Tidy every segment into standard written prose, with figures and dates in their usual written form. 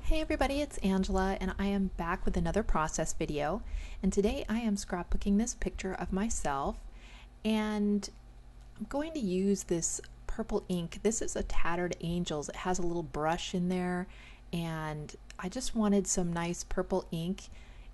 Hey everybody, it's Angela and I am back with another process video, and today I am scrapbooking this picture of myself, and I'm going to use this purple ink. This is a Tattered Angels. It has a little brush in there, and I just wanted some nice purple ink,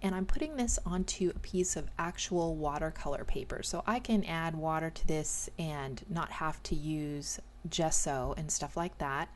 and I'm putting this onto a piece of actual watercolor paper so I can add water to this and not have to use gesso and stuff like that.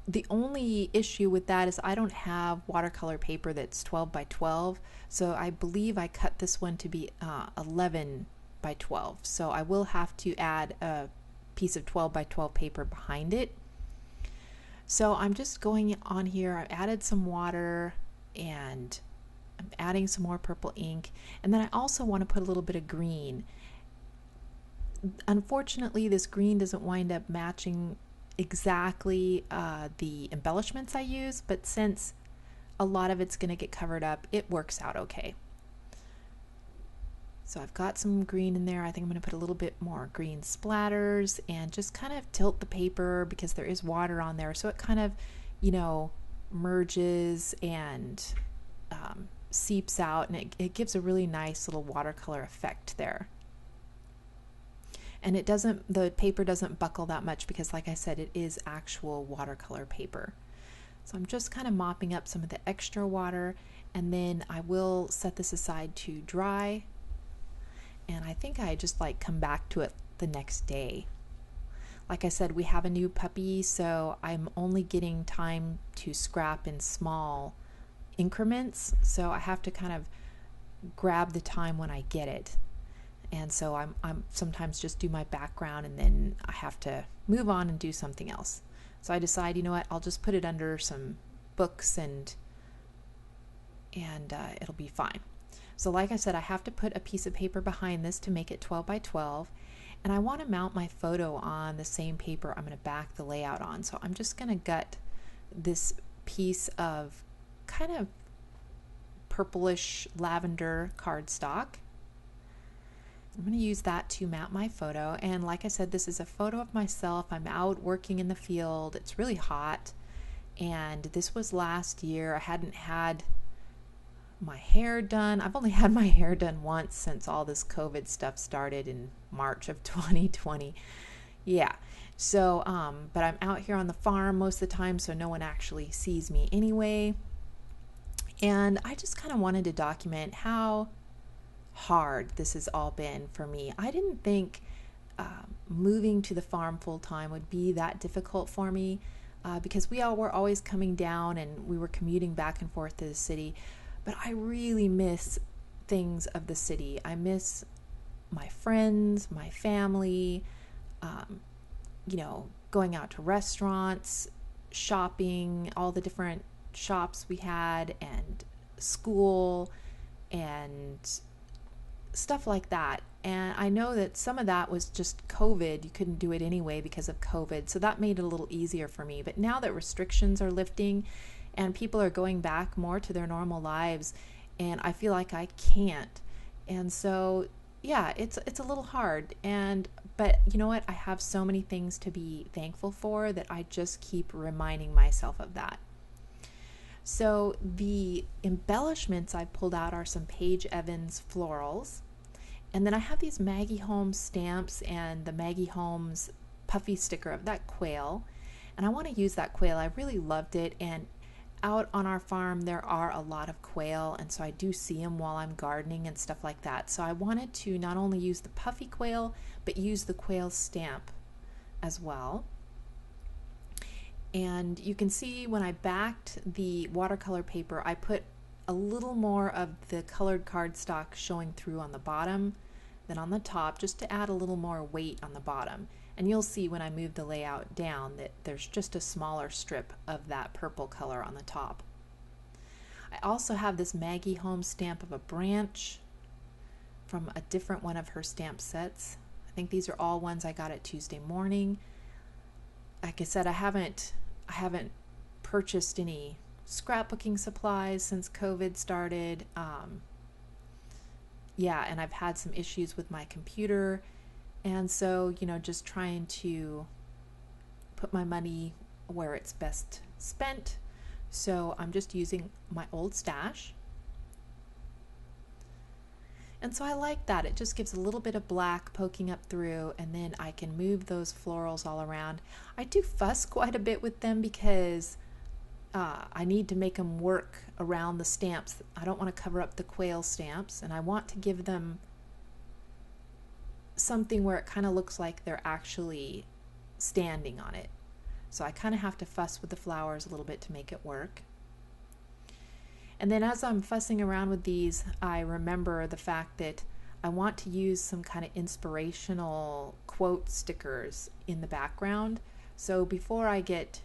The only issue with that is I don't have watercolor paper that's 12 by 12, so I believe I cut this one to be 11 by 12, so I will have to add a piece of 12 by 12 paper behind it. So I'm just going on here. I've added some water and I'm adding some more purple ink, and then I also want to put a little bit of green. Unfortunately, this green doesn't wind up matching exactly the embellishments I use, but since a lot of it's going to get covered up, it works out okay. So I've got some green in there. I think I'm going to put a little bit more green splatters and just kind of tilt the paper because there is water on there, so it kind of, merges and seeps out, and it gives a really nice little watercolor effect there. And the paper doesn't buckle that much because, like I said, it is actual watercolor paper. So I'm just kind of mopping up some of the extra water, and then I will set this aside to dry. And I think I just come back to it the next day. Like I said, we have a new puppy, so I'm only getting time to scrap in small increments. So I have to kind of grab the time when I get it. And so I'm sometimes just do my background and then I have to move on and do something else. So I decide, you know what, I'll just put it under some books and it'll be fine. So like I said, I have to put a piece of paper behind this to make it 12 by 12. And I want to mount my photo on the same paper I'm going to back the layout on. So I'm just going to gut this piece of kind of purplish lavender cardstock. I'm going to use that to mount my photo, and like I said, this is a photo of myself. I'm out working in the field. It's really hot, and this was last year. I hadn't had my hair done. I've only had my hair done once since all this COVID stuff started in March of 2020. Yeah. So, but I'm out here on the farm most of the time, so no one actually sees me anyway. And I just kind of wanted to document how hard this has all been for me. I didn't think moving to the farm full time would be that difficult for me because we all were always coming down and we were commuting back and forth to the city. But I really miss things of the city. I miss my friends, my family, going out to restaurants, shopping, all the different shops we had, and school, and stuff like that. And I know that some of that was just COVID. You couldn't do it anyway because of COVID, so that made it a little easier for me. But now that restrictions are lifting and people are going back more to their normal lives, and I feel like I can't. And so yeah, it's a little hard. But you know what, I have so many things to be thankful for that I just keep reminding myself of that. So the embellishments I pulled out are some Paige Evans florals. And then I have these Maggie Holmes stamps and the Maggie Holmes puffy sticker of that quail. And I want to use that quail. I really loved it. And out on our farm, there are a lot of quail. And so I do see them while I'm gardening and stuff like that. So I wanted to not only use the puffy quail, but use the quail stamp as well. And you can see when I backed the watercolor paper, I put a little more of the colored cardstock showing through on the bottom than on the top, just to add a little more weight on the bottom. And you'll see when I move the layout down that there's just a smaller strip of that purple color on the top. I also have this Maggie Holmes stamp of a branch from a different one of her stamp sets. I think these are all ones I got at Tuesday Morning. Like I said, I haven't purchased any scrapbooking supplies since COVID started. And I've had some issues with my computer, and so just trying to put my money where it's best spent So I'm just using my old stash. And so I like that. It just gives a little bit of black poking up through, and then I can move those florals all around. I do fuss quite a bit with them because I need to make them work around the stamps. I don't want to cover up the quail stamps, and I want to give them something where it kind of looks like they're actually standing on it. So I kind of have to fuss with the flowers a little bit to make it work. And then as I'm fussing around with these, I remember the fact that I want to use some kind of inspirational quote stickers in the background. So before I get,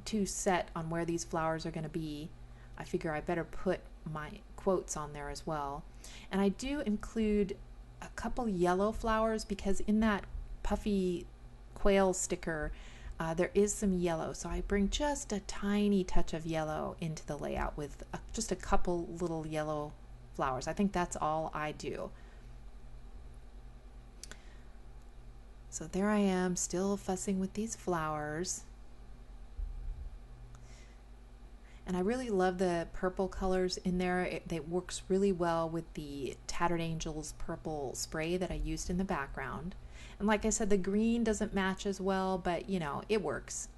too set on where these flowers are going to be, I figure I better put my quotes on there as well. And I do include a couple yellow flowers because in that puffy quail sticker, there is some yellow, so I bring just a tiny touch of yellow into the layout with just a couple little yellow flowers. I think that's all I do. So there I am, still fussing with these flowers. And I really love the purple colors in there. It works really well with the Tattered Angels purple spray that I used in the background. And like I said, the green doesn't match as well, but it works.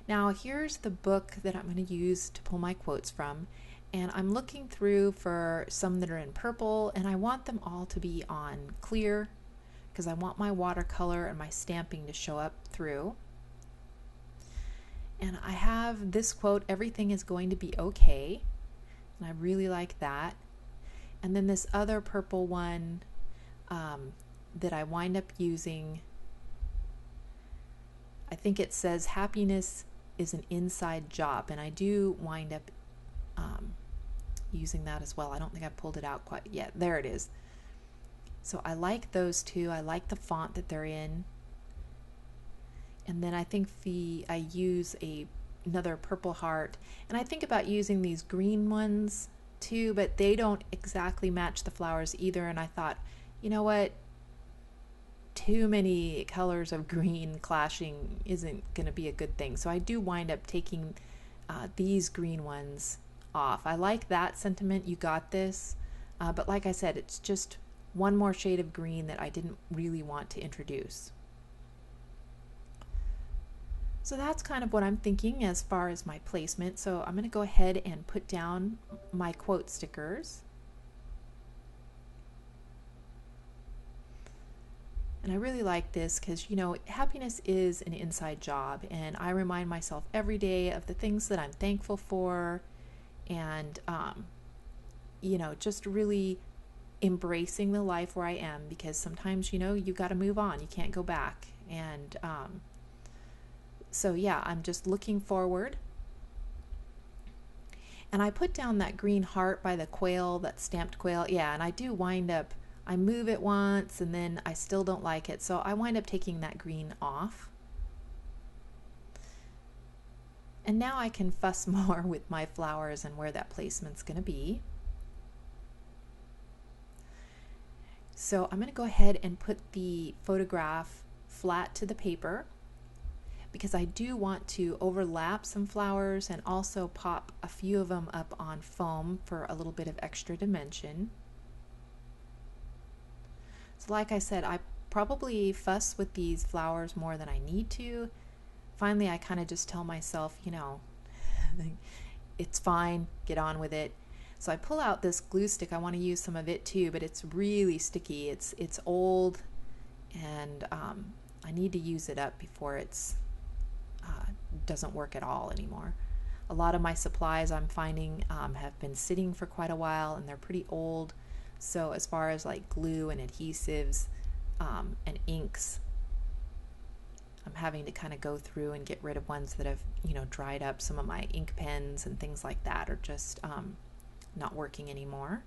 Now here's the book that I'm going to use to pull my quotes from. And I'm looking through for some that are in purple, and I want them all to be on clear because I want my watercolor and my stamping to show up through. And I have this quote, "Everything is going to be okay." And I really like that. And then this other purple one that I wind up using, I think it says, "Happiness is an inside job." And I do wind up using that as well. I don't think I've pulled it out quite yet. There it is. So I like those two. I like the font that they're in. And then I think I use another purple heart, and I think about using these green ones too, but they don't exactly match the flowers either. And I thought, you know what, too many colors of green clashing isn't going to be a good thing. So I do wind up taking these green ones off. I like that sentiment, "You got this," but like I said, it's just one more shade of green that I didn't really want to introduce. So that's kind of what I'm thinking as far as my placement. So I'm going to go ahead and put down my quote stickers. And I really like this because, happiness is an inside job, and I remind myself every day of the things that I'm thankful for, and, just really embracing the life where I am, because sometimes, you got to move on. You can't go back. And, so yeah, I'm just looking forward. And I put down that green heart by the quail, that stamped quail. Yeah, and I do wind up, I move it once and then I still don't like it. So I wind up taking that green off. And now I can fuss more with my flowers and where that placement's going to be. So I'm going to go ahead and put the photograph flat to the paper, because I do want to overlap some flowers and also pop a few of them up on foam for a little bit of extra dimension. So like I said, I probably fuss with these flowers more than I need to. Finally, I kind of just tell myself, it's fine, get on with it. So I pull out this glue stick. I want to use some of it too, but it's really sticky. It's old, and I need to use it up before it's doesn't work at all anymore. A lot of my supplies I'm finding have been sitting for quite a while, and they're pretty old. So as far as like glue and adhesives and inks, I'm having to kind of go through and get rid of ones that have dried up. Some of my ink pens and things like that are just not working anymore.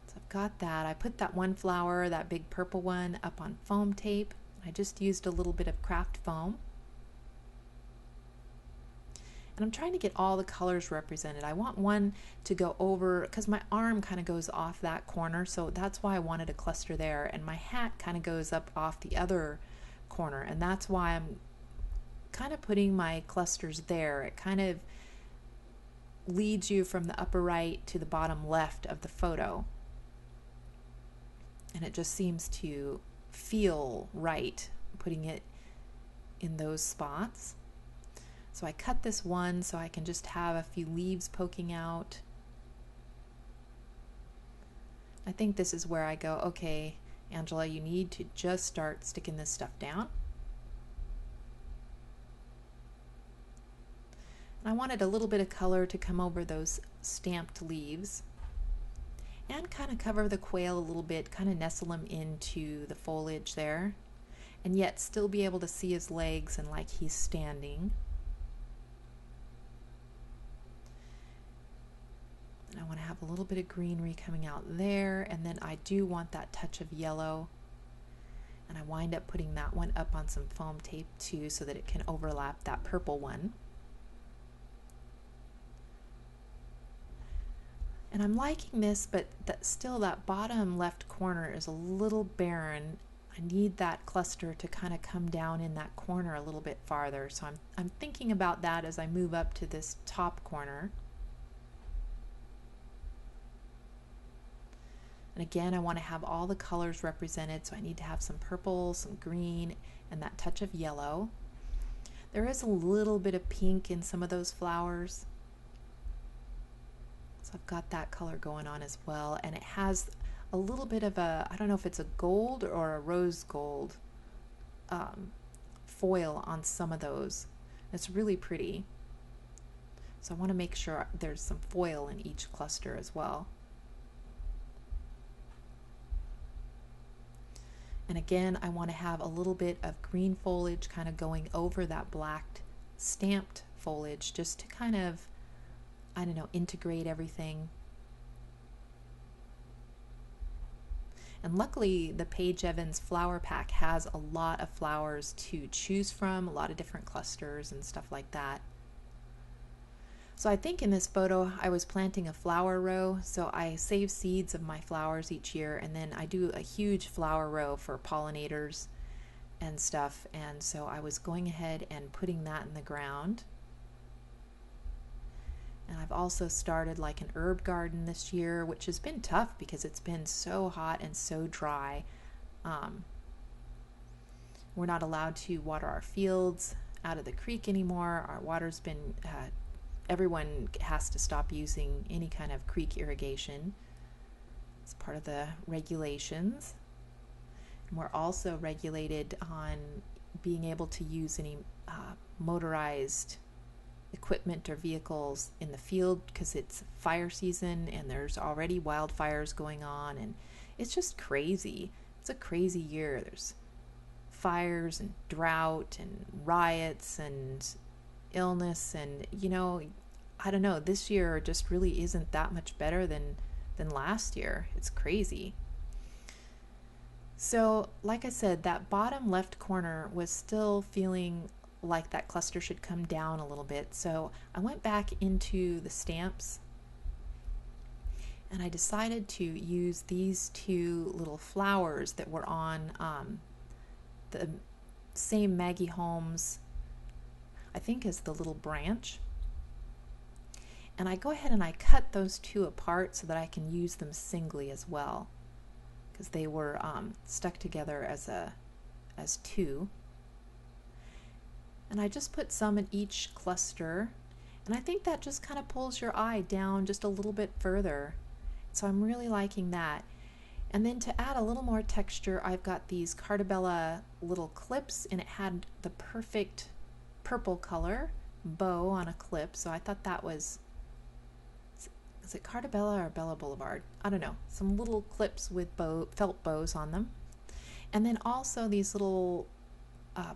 So I've got that. I put that one flower, that big purple one, up on foam tape. I just used a little bit of craft foam. And I'm trying to get all the colors represented. I want one to go over, because my arm kind of goes off that corner, so that's why I wanted a cluster there, and my hat kind of goes up off the other corner, and that's why I'm kind of putting my clusters there. It kind of leads you from the upper right to the bottom left of the photo, and it just seems to feel right putting it in those spots. So I cut this one so I can just have a few leaves poking out. I think this is where I go, okay, Angela, you need to just start sticking this stuff down. And I wanted a little bit of color to come over those stamped leaves and kind of cover the quail a little bit, kind of nestle him into the foliage there, and yet still be able to see his legs and like he's standing. And I want to have a little bit of greenery coming out there, and then I do want that touch of yellow, and I wind up putting that one up on some foam tape too so that it can overlap that purple one. And I'm liking this, but still that bottom left corner is a little barren. I need that cluster to kind of come down in that corner a little bit farther, so I'm thinking about that as I move up to this top corner. And again, I want to have all the colors represented, so I need to have some purple, some green, and that touch of yellow. There is a little bit of pink in some of those flowers, so I've got that color going on as well. And it has a little bit of a, I don't know if it's a gold or a rose gold foil on some of those. It's really pretty. So I want to make sure there's some foil in each cluster as well. And again, I want to have a little bit of green foliage kind of going over that black stamped foliage, just to kind of, I don't know, integrate everything. And luckily, the Paige Evans flower pack has a lot of flowers to choose from, a lot of different clusters and stuff like that. So I think in this photo I was planting a flower row, so I save seeds of my flowers each year, and then I do a huge flower row for pollinators and stuff, and so I was going ahead and putting that in the ground. And I've also started like an herb garden this year, which has been tough because it's been so hot and so dry. We're not allowed to water our fields out of the creek anymore. Our water's been everyone has to stop using any kind of creek irrigation. It's part of the regulations. And we're also regulated on being able to use any motorized equipment or vehicles in the field because it's fire season and there's already wildfires going on, and it's just crazy. It's a crazy year. There's fires and drought and riots and illness, and you know, I don't know, this year just really isn't that much better than last year. It's crazy. So like I said, that bottom left corner was still feeling like that cluster should come down a little bit, so I went back into the stamps and I decided to use these two little flowers that were on the same Maggie Holmes, I think, is the little branch. And I go ahead and I cut those two apart so that I can use them singly as well, because they were stuck together as two. And I just put some in each cluster, and I think that just kind of pulls your eye down just a little bit further. So I'm really liking that. And then to add a little more texture, I've got these Cartabella little clips, and it had the perfect purple color bow on a clip, so I thought that was, is it Cartabella or Bella Boulevard? I don't know. Some little clips with felt bows on them. And then also these little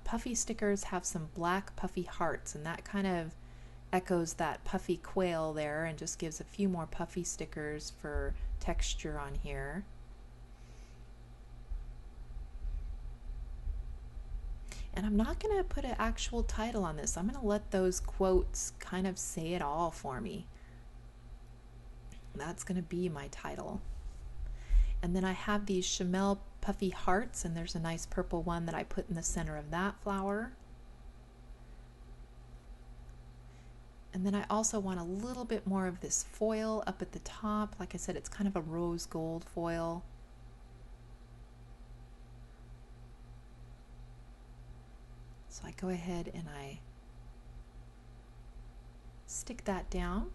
puffy stickers have some black puffy hearts, and that kind of echoes that puffy quail there and just gives a few more puffy stickers for texture on here. And I'm not going to put an actual title on this. I'm going to let those quotes kind of say it all for me. That's going to be my title. And then I have these Chamel puffy hearts, and there's a nice purple one that I put in the center of that flower. And then I also want a little bit more of this foil up at the top. Like I said, it's kind of a rose gold foil. So I go ahead and I stick that down.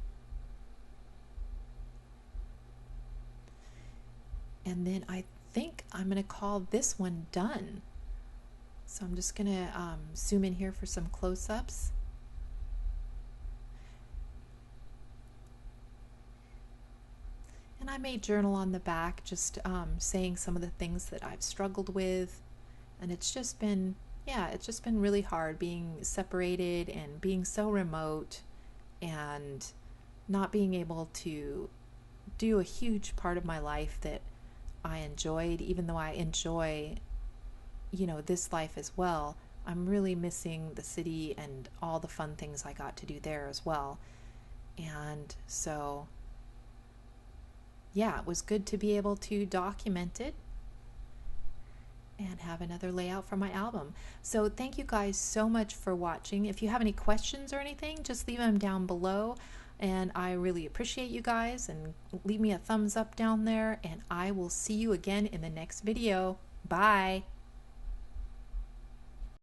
And then I think I'm going to call this one done. So I'm just going to zoom in here for some close-ups. And I may journal on the back, just saying some of the things that I've struggled with. And it's just been, yeah, it's just been really hard being separated and being so remote and not being able to do a huge part of my life that I enjoyed. Even though I enjoy, you know, this life as well, I'm really missing the city and all the fun things I got to do there as well. And so, yeah, it was good to be able to document it and have another layout for my album. So thank you guys so much for watching. If you have any questions or anything, just leave them down below. And I really appreciate you guys, and leave me a thumbs up down there, and I will see you again in the next video. Bye.